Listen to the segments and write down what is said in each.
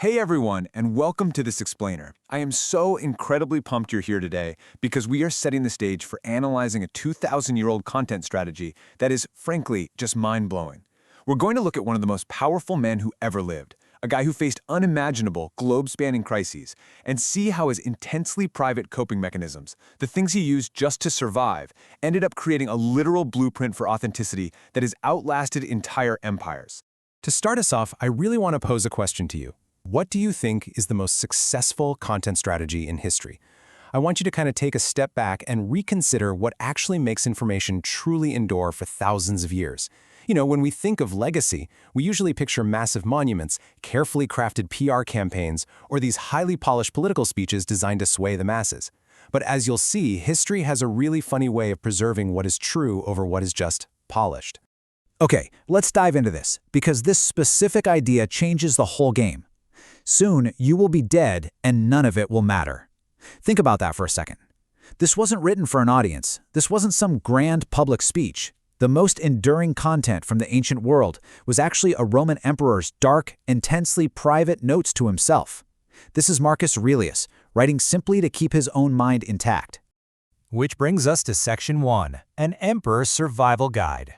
Hey everyone, and welcome to this explainer. I am so incredibly pumped you're here today because we are setting the stage for analyzing a 2,000-year-old content strategy that is, frankly, just mind-blowing. We're going to look at one of the most powerful men who ever lived, a guy who faced unimaginable, globe-spanning crises, and see how his intensely private coping mechanisms, the things he used just to survive, ended up creating a literal blueprint for authenticity that has outlasted entire empires. To start us off, I really want to pose a question to you. What do you think is the most successful content strategy in history? I want you to kind of take a step back and reconsider what actually makes information truly endure for thousands of years. You know, when we think of legacy, we usually picture massive monuments, carefully crafted PR campaigns, or these highly polished political speeches designed to sway the masses. But as you'll see, history has a really funny way of preserving what is true over what is just polished. Okay, let's dive into this, because this specific idea changes the whole game. Soon, you will be dead, and none of it will matter. Think about that for a second. This wasn't written for an audience. This wasn't some grand public speech. The most enduring content from the ancient world was actually a Roman emperor's dark, intensely private notes to himself. This is Marcus Aurelius, writing simply to keep his own mind intact. Which brings us to Section 1, an Emperor's Survival Guide.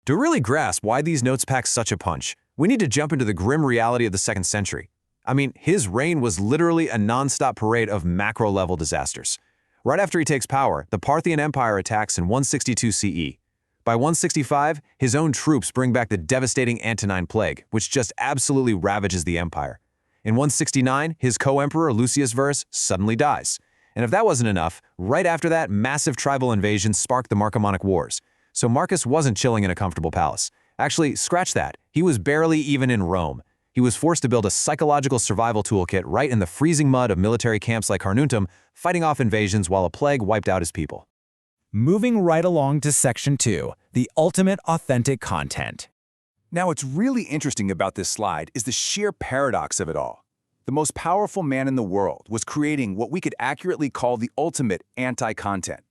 To really grasp why these notes pack such a punch, we need to jump into the grim reality of the 2nd century. I mean, his reign was literally a non-stop parade of macro-level disasters. Right after he takes power, the Parthian Empire attacks in 162 CE. By 165, his own troops bring back the devastating Antonine Plague, which just absolutely ravages the empire. In 169, his co-emperor Lucius Verus suddenly dies. And if that wasn't enough, right after that, massive tribal invasions sparked the Marcomannic Wars. So Marcus wasn't chilling in a comfortable palace. Actually, scratch that. He was barely even in Rome. He was forced to build a psychological survival toolkit right in the freezing mud of military camps like Carnuntum, fighting off invasions while a plague wiped out his people. Moving right along to Section 2, the ultimate authentic content. Now, what's really interesting about this slide is the sheer paradox of it all. The most powerful man in the world was creating what we could accurately call the ultimate anti-content.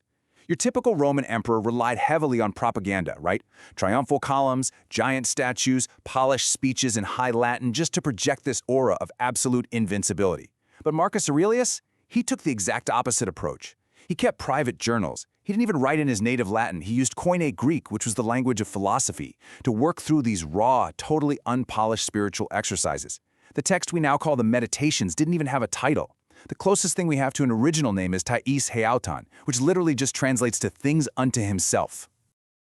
Your typical Roman emperor relied heavily on propaganda, right? Triumphal columns, giant statues, polished speeches in high Latin just to project this aura of absolute invincibility. But Marcus Aurelius, he took the exact opposite approach. He kept private journals. He didn't even write in his native Latin. He used Koine Greek, which was the language of philosophy, to work through these raw, totally unpolished spiritual exercises. The text we now call the Meditations didn't even have a title. The closest thing we have to an original name is Thais Heauton, which literally just translates to things unto himself.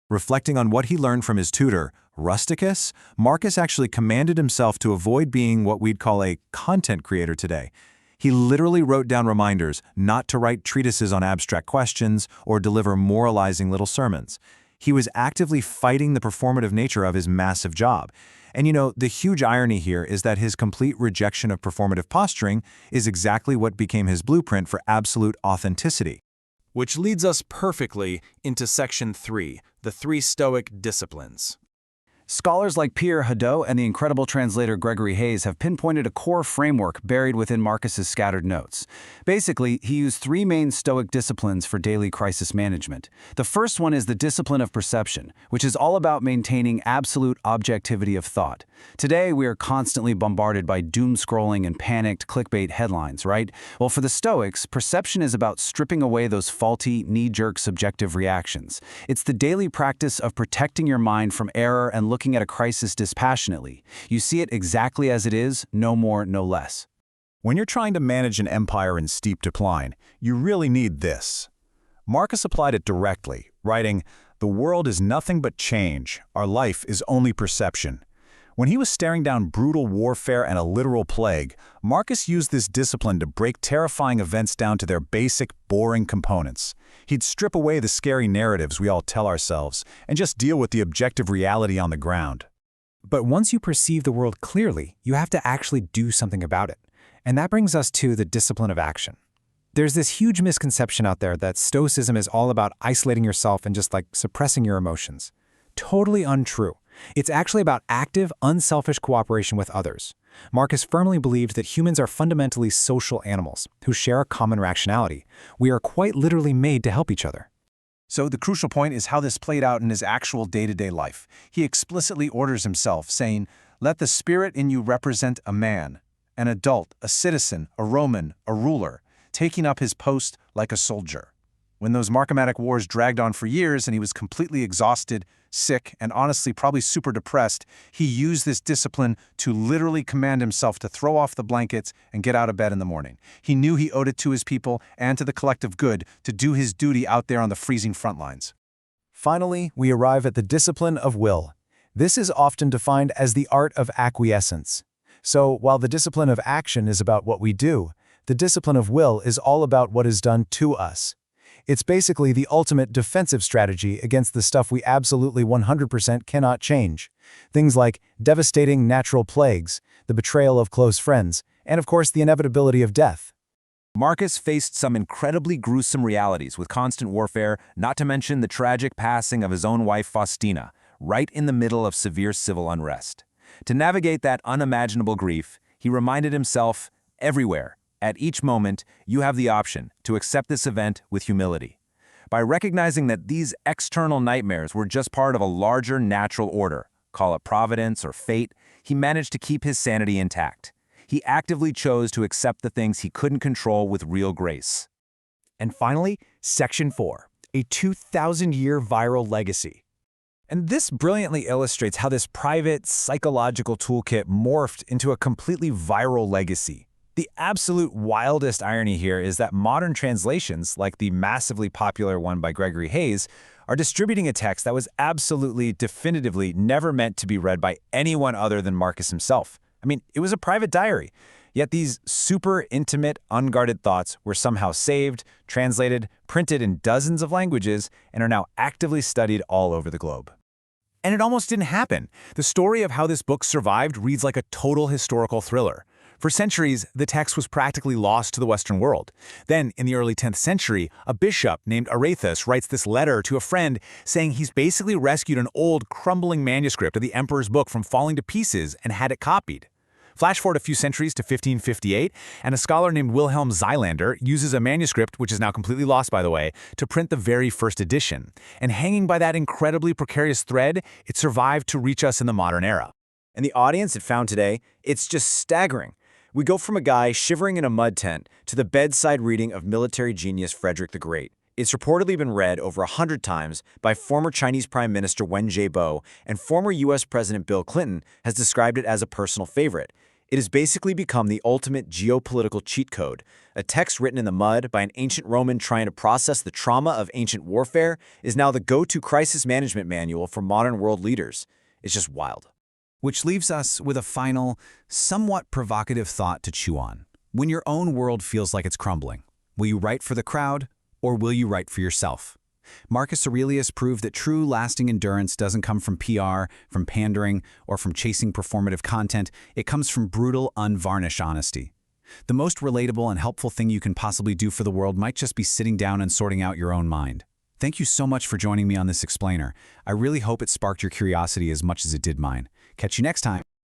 Reflecting on what he learned from his tutor, Rusticus, Marcus actually commanded himself to avoid being what we'd call a content creator today. He literally wrote down reminders not to write treatises on abstract questions or deliver moralizing little sermons. He was actively fighting the performative nature of his massive job. And you know, the huge irony here is that his complete rejection of performative posturing is exactly what became his blueprint for absolute authenticity. Which leads us perfectly into Section 3, the 3 Stoic disciplines. Scholars like Pierre Hadot and the incredible translator Gregory Hayes have pinpointed a core framework buried within Marcus's scattered notes. Basically, he used 3 main Stoic disciplines for daily crisis management. The first one is the discipline of perception, which is all about maintaining absolute objectivity of thought. Today, we are constantly bombarded by doom-scrolling and panicked clickbait headlines, right? Well, for the Stoics, perception is about stripping away those faulty, knee-jerk subjective reactions. It's the daily practice of protecting your mind from error and looking at a crisis dispassionately. You see it exactly as it is, no more, no less. When you're trying to manage an empire in steep decline, you really need this. Marcus applied it directly, writing, "The world is nothing but change. Our life is only perception." When he was staring down brutal warfare and a literal plague, Marcus used this discipline to break terrifying events down to their basic, boring components. He'd strip away the scary narratives we all tell ourselves and just deal with the objective reality on the ground. But once you perceive the world clearly, you have to actually do something about it. And that brings us to the discipline of action. There's this huge misconception out there that Stoicism is all about isolating yourself and just suppressing your emotions. Totally untrue. It's actually about active, unselfish cooperation with others. Marcus firmly believed that humans are fundamentally social animals who share a common rationality. We are quite literally made to help each other. So the crucial point is how this played out in his actual day-to-day life. He explicitly orders himself, saying, "Let the spirit in you represent a man." an adult, a citizen, a Roman, a ruler, taking up his post like a soldier. When those Marcomatic wars dragged on for years and he was completely exhausted, sick, and honestly probably super depressed, he used this discipline to literally command himself to throw off the blankets and get out of bed in the morning. He knew he owed it to his people and to the collective good to do his duty out there on the freezing front lines. Finally, we arrive at the discipline of will. This is often defined as the art of acquiescence. So, while the discipline of action is about what we do, the discipline of will is all about what is done to us. It's basically the ultimate defensive strategy against the stuff we absolutely 100% cannot change. Things like devastating natural plagues, the betrayal of close friends, and of course the inevitability of death. Marcus faced some incredibly gruesome realities with constant warfare, not to mention the tragic passing of his own wife Faustina, right in the middle of severe civil unrest. To navigate that unimaginable grief, he reminded himself, everywhere, at each moment, you have the option to accept this event with humility. By recognizing that these external nightmares were just part of a larger natural order, call it providence or fate, he managed to keep his sanity intact. He actively chose to accept the things he couldn't control with real grace. And finally, Section 4, a 2,000-year viral legacy. And this brilliantly illustrates how this private, psychological toolkit morphed into a completely viral legacy. The absolute wildest irony here is that modern translations, like the massively popular one by Gregory Hayes, are distributing a text that was absolutely, definitively never meant to be read by anyone other than Marcus himself. I mean, it was a private diary. Yet these super intimate, unguarded thoughts were somehow saved, translated, printed in dozens of languages, and are now actively studied all over the globe. And it almost didn't happen. The story of how this book survived reads like a total historical thriller. For centuries, the text was practically lost to the Western world. Then, in the early 10th century, a bishop named Aurelius writes this letter to a friend saying he's basically rescued an old, crumbling manuscript of the emperor's book from falling to pieces and had it copied. Flash forward a few centuries to 1558, and a scholar named Wilhelm Zeilander uses a manuscript, which is now completely lost by the way, to print the very first edition. And hanging by that incredibly precarious thread, it survived to reach us in the modern era. And the audience it found today, it's just staggering. We go from a guy shivering in a mud tent to the bedside reading of military genius Frederick the Great. It's reportedly been read over 100 times by former Chinese Prime Minister Wen Jiabo, and former U.S. President Bill Clinton has described it as a personal favorite. It has basically become the ultimate geopolitical cheat code. A text written in the mud by an ancient Roman trying to process the trauma of ancient warfare is now the go-to crisis management manual for modern world leaders. It's just wild. Which leaves us with a final, somewhat provocative thought to chew on. When your own world feels like it's crumbling, will you write for the crowd, or will you write for yourself? Marcus Aurelius proved that true lasting endurance doesn't come from PR, from pandering, or from chasing performative content. It comes from brutal, unvarnished honesty. The most relatable and helpful thing you can possibly do for the world might just be sitting down and sorting out your own mind. Thank you so much for joining me on this explainer. I really hope it sparked your curiosity as much as it did mine. Catch you next time.